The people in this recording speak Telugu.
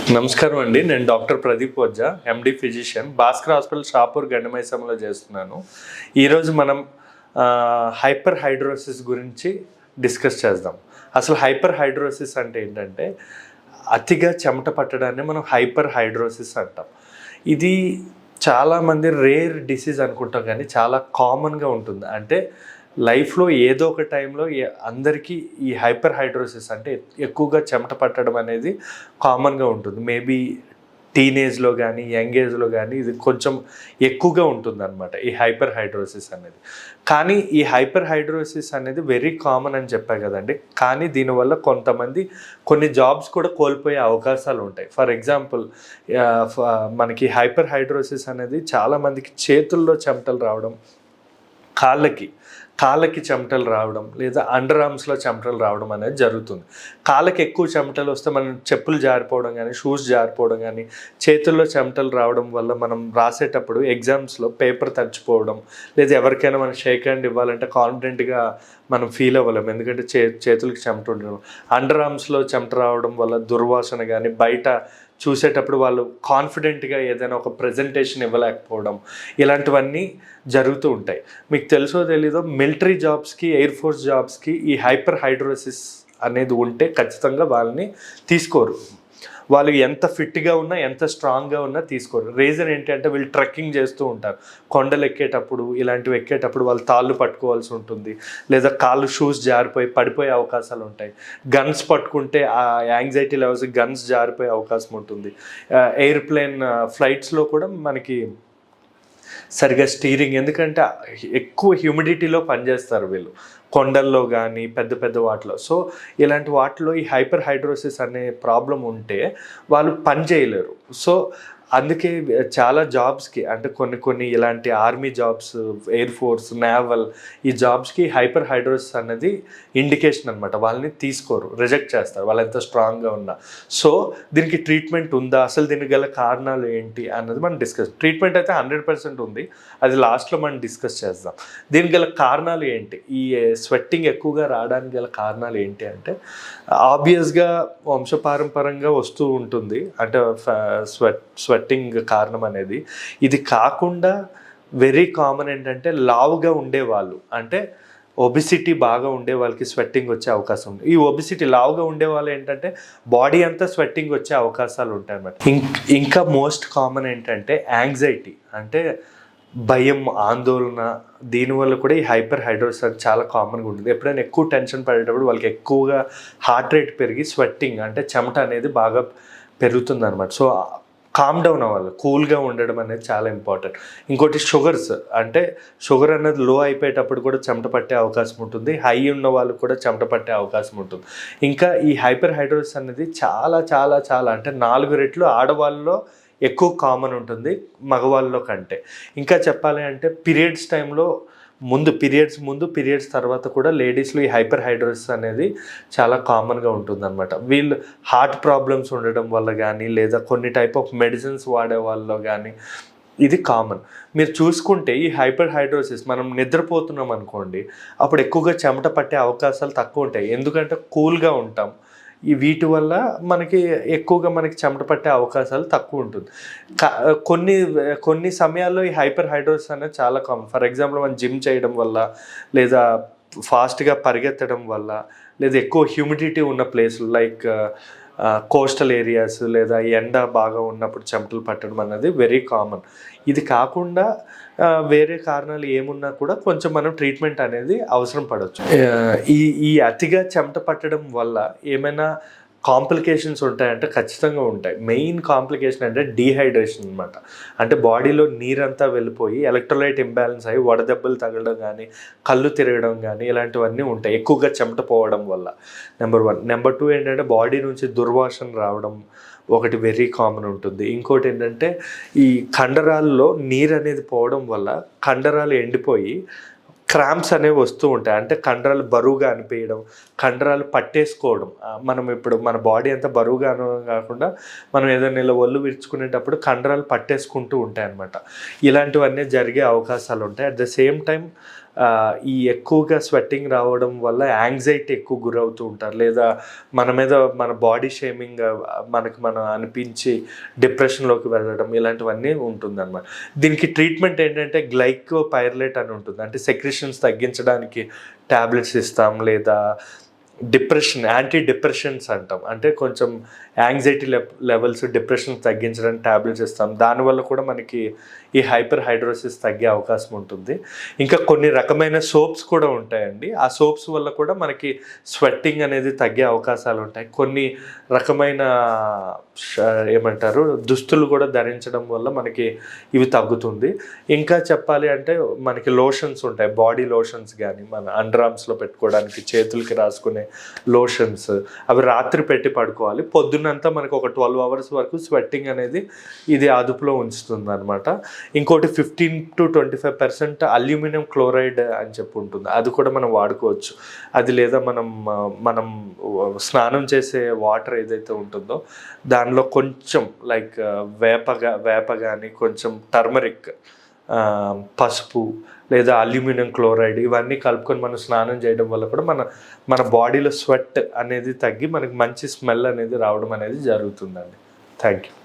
నమస్కారం అండి. నేను doctor Pradeep Vajja, MD physician, Bhaskar hospital Shapur గండమైసంలో చేస్తున్నాను. ఈరోజు మనం హైపర్ హైడ్రోసిస్ గురించి డిస్కస్ చేద్దాం. అసలు హైపర్ హైడ్రోసిస్ అంటే ఏంటంటే అతిగా చెమట పట్టడాన్ని మనం హైపర్ హైడ్రోసిస్ అంటాం. ఇది చాలామంది రేర్ డిసీజ్ అనుకుంటాం, కానీ చాలా కామన్గా ఉంటుంది. అంటే లైఫ్లో ఏదో ఒక టైంలో అందరికీ ఈ హైపర్ హైడ్రోసిస్ అంటే ఎక్కువగా చెమట పట్టడం అనేది కామన్గా ఉంటుంది. మేబీ టీనేజ్లో కానీ యంగ్ ఏజ్లో కానీ ఇది కొంచెం ఎక్కువగా ఉంటుంది అనమాట, ఈ హైపర్ హైడ్రోసిస్ అనేది. కానీ ఈ హైపర్ హైడ్రోసిస్ అనేది వెరీ కామన్ అని చెప్పా కదండి. కానీ దీనివల్ల కొంతమంది కొన్ని జాబ్స్ కూడా కోల్పోయే అవకాశాలు ఉంటాయి. ఫర్ ఎగ్జాంపుల్, మనకి హైపర్ హైడ్రోసిస్ అనేది చాలామందికి చేతుల్లో చెమటలు రావడం, కాళ్ళకి చెమటలు రావడం, లేదా అండర్ ఆర్మ్స్లో చెమటలు రావడం అనేది జరుగుతుంది. కాళ్ళకి ఎక్కువ చెమటలు వస్తే మనం చెప్పులు జారిపోవడం కానీ, షూస్ జారిపోవడం కానీ, చేతుల్లో చెమటలు రావడం వల్ల మనం రాసేటప్పుడు ఎగ్జామ్స్లో పేపర్ తడిచిపోవడం, లేదా ఎవరికైనా మనం షేక్ హ్యాండ్ ఇవ్వాలంటే కాన్ఫిడెంట్గా మనం ఫీల్ అవ్వలేం, ఎందుకంటే చేతులకి చెమట ఉండడం. అండర్ ఆర్మ్స్లో చెమట రావడం వల్ల దుర్వాసన కానీ, బయట చూసేటప్పుడు వాళ్ళు కాన్ఫిడెంట్గా ఏదైనా ఒక ప్రజెంటేషన్ ఇవ్వలేకపోవడం, ఇలాంటివన్నీ జరుగుతూ ఉంటాయి. మీకు తెలుసో తెలీదో, మిలిటరీ జాబ్స్కి, ఎయిర్ ఫోర్స్ జాబ్స్కి ఈ హైపర్ హైడ్రోసిస్ అనేది ఉంటే ఖచ్చితంగా వాళ్ళని తీసుకోరు. వాళ్ళు ఎంత ఫిట్గా ఉన్నా, ఎంత స్ట్రాంగ్గా ఉన్నా తీసుకోరు. రీజన్ ఏంటంటే వీళ్ళు ట్రెక్కింగ్ చేస్తూ ఉంటారు. కొండలు ఎక్కేటప్పుడు, ఇలాంటివి ఎక్కేటప్పుడు వాళ్ళు తాళ్ళు పట్టుకోవాల్సి ఉంటుంది, లేదా కాళ్ళు షూస్ జారిపోయి పడిపోయే అవకాశాలు ఉంటాయి. గన్స్ పట్టుకుంటే ఆ యాంగ్జైటీ లెవెల్స్ గన్స్ జారిపోయే అవకాశం ఉంటుంది. ఎయిర్ప్లేన్ ఫ్లైట్స్లో కూడా మనకి సరిగా స్టీరింగ్, ఎందుకంటే ఎక్కువ హ్యూమిడిటీలో పనిచేస్తారు వీళ్ళు, కొండల్లో కానీ పెద్ద పెద్ద వాటిలో. సో ఇలాంటి వాటిలో ఈ హైపర్ హైడ్రోసిస్ అనే ప్రాబ్లం ఉంటే వాళ్ళు పని చేయలేరు. సో అందుకే చాలా జాబ్స్కి, అంటే కొన్ని ఇలాంటి army jobs, air force, naval, ఈ జాబ్స్కి హైపర్ హైడ్రోసిస్ అనేది ఇండికేషన్ అనమాట. వాళ్ళని తీసుకోరు, రిజెక్ట్ చేస్తారు వాళ్ళు ఎంత స్ట్రాంగ్గా ఉన్నా. సో దీనికి ట్రీట్మెంట్ ఉందా, అసలు దీనికి గల కారణాలు ఏంటి అన్నది మనం డిస్కస్. ట్రీట్మెంట్ అయితే 100% ఉంది, అది లాస్ట్లో మనం డిస్కస్ చేద్దాం. దీనికి గల కారణాలు ఏంటి, ఈ స్వెట్టింగ్ ఎక్కువగా రావడానికి గల కారణాలు ఏంటి అంటే, ఆబ్వియస్గా వంశపారంపరంగా వస్తూ ఉంటుంది. అంటే స్వెట్టింగ్ కారణం అనేది. ఇది కాకుండా వెరీ కామన్ ఏంటంటే లావుగా ఉండేవాళ్ళు, అంటే ఒబిసిటీ బాగా ఉండే వాళ్ళకి స్వెట్టింగ్ వచ్చే అవకాశం ఉంది. ఈ ఒబిసిటీ, లావుగా ఉండే వాళ్ళు ఏంటంటే బాడీ అంతా స్వెట్టింగ్ వచ్చే అవకాశాలు ఉంటాయి అన్నమాట. ఇంకా మోస్ట్ కామన్ ఏంటంటే యాంగ్జైటీ, అంటే భయం, ఆందోళన, దీనివల్ల కూడా ఈ హైపర్ హైడ్రోసిస్ చాలా కామన్గా ఉంటుంది. ఎప్పుడైనా ఎక్కువ టెన్షన్ పడేటప్పుడు వాళ్ళకి ఎక్కువగా హార్ట్ రేట్ పెరిగి స్వెట్టింగ్, అంటే చెమట అనేది బాగా పెరుగుతుంది అనమాట. సో కామ్ డౌన్ అవ్వాలి, కూల్గా ఉండడం అనేది చాలా ఇంపార్టెంట్. ఇంకోటి షుగర్స్, అంటే షుగర్ అనేది లో అయిపోయేటప్పుడు కూడా చెమట పట్టే అవకాశం ఉంటుంది. హై ఉన్న వాళ్ళకు కూడా చెమట పట్టే అవకాశం ఉంటుంది. ఇంకా ఈ హైపర్ హైడ్రోసిస్ అనేది చాలా చాలా చాలా అంటే 4 రెట్లు ఆడవాళ్ళలో ఎక్కువ కామన్ ఉంటుంది మగవాళ్ళలో కంటే. ఇంకా చెప్పాలి అంటే పీరియడ్స్ టైంలో పీరియడ్స్ ముందు, పీరియడ్స్ తర్వాత కూడా లేడీస్లో ఈ హైపర్ హైడ్రోసిస్ అనేది చాలా కామన్గా ఉంటుంది అనమాట. వీళ్ళు హార్ట్ ప్రాబ్లమ్స్ ఉండడం వల్ల కానీ, లేదా కొన్ని టైప్ ఆఫ్ మెడిసిన్స్ వాడే వాళ్ళలో కానీ ఇది కామన్. మీరు చూసుకుంటే ఈ హైపర్ హైడ్రోసిస్, మనం నిద్రపోతున్నాం అనుకోండి, అప్పుడు ఎక్కువగా చెమట పట్టే అవకాశాలు తక్కువ ఉంటాయి, ఎందుకంటే కూల్గా ఉంటాం. వీటి వల్ల ఎక్కువగా మనకి చెమట పట్టే అవకాశాలు తక్కువ ఉంటుంది. కొన్ని సమయాల్లో ఈ హైపర్ హైడ్రోసిస్ అనేది చాలా కామన్. ఫర్ ఎగ్జాంపుల్, మనం జిమ్ చేయడం వల్ల, లేదా ఫాస్ట్గా పరిగెత్తడం వల్ల, లేదా ఎక్కువ హ్యూమిడిటీ ఉన్న ప్లేస్లు లైక్ కోస్టల్ ఏరియాస్, లేదా ఎండ బాగా ఉన్నప్పుడు చెమటలు పట్టడం అనేది వెరీ కామన్. ఇది కాకుండా వేరే కారణాలు ఏమున్నా కూడా కొంచెం మనం ట్రీట్మెంట్ అనేది అవసరం పడవచ్చు. ఈ అతిగా చెమట పట్టడం వల్ల ఏమైనా కాంప్లికేషన్స్ ఉంటాయంటే ఖచ్చితంగా ఉంటాయి. మెయిన్ కాంప్లికేషన్ అంటే డీహైడ్రేషన్ అనమాట. అంటే బాడీలో నీరంతా వెళ్ళిపోయి ఎలక్ట్రోలైట్ ఇంబ్యాలెన్స్ అయ్యి వడదెబ్బలు తగలడం కానీ, కళ్ళు తిరగడం కానీ, ఇలాంటివన్నీ ఉంటాయి ఎక్కువగా చెమట పోవడం వల్ల. నెంబర్ 1. నెంబర్ 2 ఏంటంటే బాడీ నుంచి దుర్వాసన రావడం ఒకటి వెరీ కామన్ ఉంటుంది. ఇంకోటి ఏంటంటే ఈ కండరాల్లో నీరు అనేది పోవడం వల్ల కండరాలు ఎండిపోయి క్రాంప్స్ అనేవి వస్తూ ఉంటాయి. అంటే కండరాలు బరువుగా అనిపించడం, కండరాలు పట్టేసుకోవడం. మనం ఇప్పుడు మన బాడీ అంతా బరువుగా కాకుండా మనం ఏదైనా ఇలా ఒళ్ళు విరుచుకునేటప్పుడు కండరాలు పట్టేసుకుంటూ ఉంటాయి అన్నమాట. ఇలాంటివన్నీ జరిగే అవకాశాలు ఉంటాయి. అట్ ద సేమ్ టైం ఈ ఎక్కువగా స్వెట్టింగ్ రావడం వల్ల యాంగ్జైటీ ఎక్కువ గురవుతూ ఉంటారు, లేదా మన మీద మన బాడీ షేమింగ్ మనకు మనం అనిపించి డిప్రెషన్లోకి వెళ్ళడం ఇలాంటివన్నీ ఉంటుందన్నమాట. దీనికి ట్రీట్మెంట్ ఏంటంటే గ్లైకోపైర్లేట్ అని ఉంటుంది, అంటే సెక్రిషన్స్ తగ్గించడానికి ట్యాబ్లెట్స్ ఇస్తాం, లేదా డిప్రెషన్ యాంటీ డిప్రెషన్స్ అంటాం, అంటే కొంచెం యాంగ్జైటీ లెవెల్స్ డిప్రెషన్ తగ్గించడానికి ట్యాబ్లెట్స్ ఇస్తాం. దానివల్ల కూడా మనకి ఈ హైపర్ హైడ్రోసిస్ తగ్గే అవకాశం ఉంటుంది. ఇంకా కొన్ని రకమైన సోప్స్ కూడా ఉంటాయండి, ఆ సోప్స్ వల్ల కూడా మనకి స్వెట్టింగ్ అనేది తగ్గే అవకాశాలు ఉంటాయి. కొన్ని రకమైన ఏమంటారు దుస్తులు కూడా ధరించడం వల్ల మనకి ఇవి తగ్గుతుంది. ఇంకా చెప్పాలి అంటే మనకి లోషన్స్ ఉంటాయి, బాడీ లోషన్స్ కానీ మన అండర్ ఆర్మ్స్లో పెట్టుకోవడానికి చేతులకి రాసుకునే లోషన్స్, అవి రాత్రి పెట్టి పడుకోవాలి. పొద్దున్నంతా మనకు ఒక 12 hours వరకు స్వెట్టింగ్ అనేది ఇది అదుపులో ఉంచుతుంది అనమాట. ఇంకోటి 15 to 25% అల్యూమినియం క్లోరైడ్ అని చెప్పి ఉంటుంది, అది కూడా మనం వాడుకోవచ్చు. అది లేదా మనం స్నానం చేసే వాటర్ ఏదైతే ఉంటుందో దానిలో కొంచెం లైక్ వేప కానీ కొంచెం టర్మరిక్, పసుపు లేదా అల్యూమినియం క్లోరైడ్ ఇవన్నీ కలుపుకొని మనం స్నానం చేయడం వల్ల కూడా మన బాడీలో స్వెట్ అనేది తగ్గి మనకి మంచి స్మెల్ అనేది రావడం అనేది జరుగుతుందండి. Thank you.